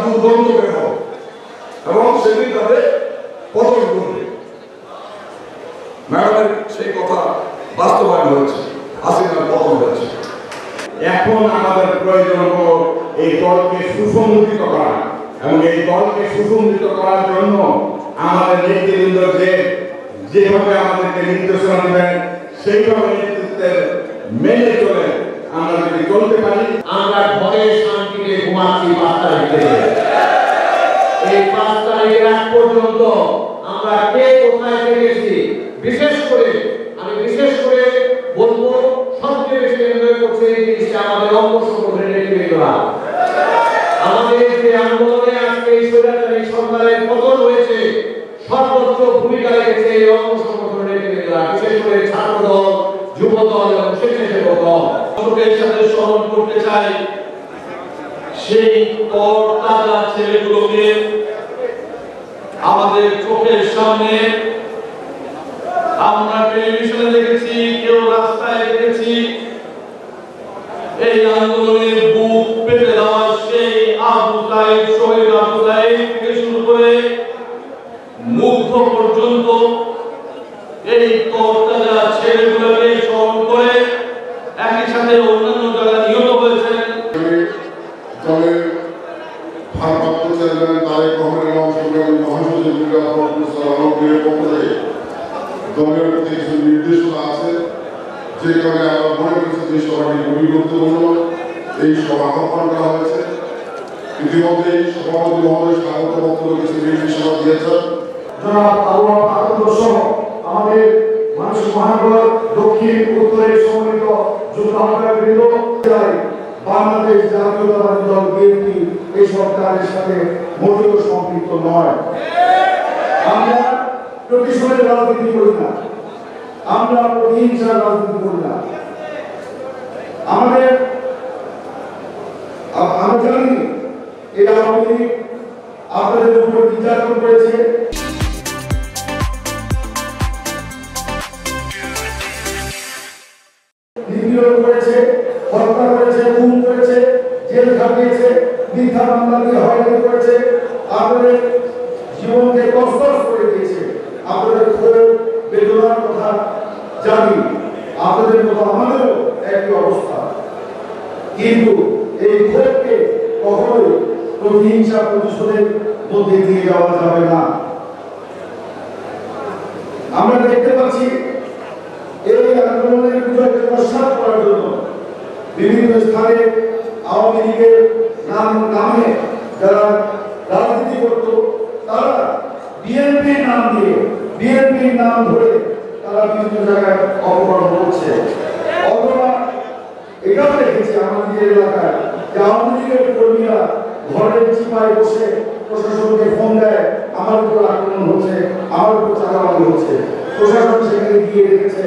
দুর্গন্ধ বের হবে এবং সেদিন তাদের পতন করবে। ম্যাডামের সেই কথা বাস্তবায়ন হয়েছে, হাসিনার পতন হয়েছে। এখন আমাদের প্রয়োজন হলো এই দলকে সুসংগঠিত করা এবং এই দলকে সুসংগঠিত করার জন্য আমাদের নেতৃবৃন্দ যেভাবে আমাদেরকে নির্দেশনা দেবেন সেইভাবে নেতৃত্বের মেনে চলে আমরা যদি চলতে পারি, আমরা ঘরে শান্তিতে ঘুমাচ্ছি 5 তারিখে। এই 5 তারিখের আগ পর্যন্ত আমরা কে কোথায় থেকেছি, বিশেষ করে বলবো সবচেয়ে বেশি এনজয় করছে এই জিনিসটা আমাদের অঙ্গ সংগঠনের নেতৃবৃন্দরা। আমাদের যে আন্দোলনে আজকে এই স্বৈরাচারী সরকারের পতন হয়েছে, সর্বোচ্চ ভূমিকা রেখেছে এই অঙ্গ সংগঠনের নেতৃবৃন্দরা, বিশেষ করে ছাত্রদল, যুবদল এবং স্বেচ্ছাসেবক দল। লোকের সাথে স্মরণ করতে চাই সেই তরতাজা ছেলেগুলোকে আমাদের চোখের সামনে আমরা টেলিভিশনে দেখেছি, কেউ রাস্তায় দেখেছি। এই আন্দোলনের বুক পেতে দেওয়া সেই আবু সাইদ, শহীদ আবু সাইদ থেকে শুরু করে মুগ্ধ পর্যন্ত এই তরতাজা ছেলেগুলোকে স্মরণ করে একই সাথে অন্যান্য যারা নিহত হয়েছেন দলের ভারপ্রাপ্ত চেয়ারম্যান তারেক রহমানের অংশগ্রহণ মহাসচিব পক্ষ থেকে দলের প্রতি কিছু নির্দেশনা আছে, যে কারণে আমরা মনে করেছি যে সভাটি খুবই গুরুত্বপূর্ণ। এই সভা আহ্বান করা হয়েছে। ইতিমধ্যে সভাপতি মহোদয় স্বাগত বক্তব্য কিছু নির্দেশনা দিয়েছেন। জনাব আবহাওয়া আতঙ্ক সহ আমাদের মানুষ মহানগর দক্ষিণ উত্তরের সম্মিলিত যুদ্ধ আহ্বায়কবৃন্দ, বাংলাদেশ জাতীয়তাবাদী দল বিএনপি এই সরকারের সাথে মোটেও সম্পৃক্ত নয়। আমরা প্রতিশোধের রাজনীতি করি না, আমরা প্রতিহিংসার রাজনীতি করি না। আমরা জানি এই আওয়ামী লীগ আপনাদের উপর নির্যাতন করেছে, নিপীড়ন করেছে, হত্যা করেছে, খুন করেছে, জেল খাটিয়েছে, মিথ্যা মামলা দিয়ে হয়রানি করেছে, আপনাদের জীবনকে তছনছ করে দিয়েছে। আপনাদের ক্ষোভ বেদনার কথা জানি, আপনাদের মতো আমাদেরও একই অবস্থা। কিন্তু এই ক্ষোভকে কখনোই প্রতিহিংসা প্রতিশোধের মধ্যে দিয়ে যাওয়া যাবে না। আমরা দেখতে পাচ্ছি এই আন্দোলনের বিজয়কে নস্যাৎ করার জন্য বিভিন্ন স্থানে আওয়ামী লীগের নামে যারা রাজনীতি করত, তারা বিএনপির নাম দিয়ে, বিএনপির নাম ধরে তারা বিভিন্ন জায়গায় অপকর্ম করছে। অথবা এটাও দেখেছি আমাদের এলাকায় যে আওয়ামী লীগের কর্মীরা ঘরের চিপায় বসে প্রশাসনকে ফোন দেয়, আমার উপর আক্রমণ হচ্ছে, আমার উপর চাঁদাবাজি হচ্ছে। প্রশাসন সেখানে গিয়ে দেখেছে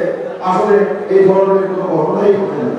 আসলে এই ধরনের কোনো ঘটনাই ঘটে না।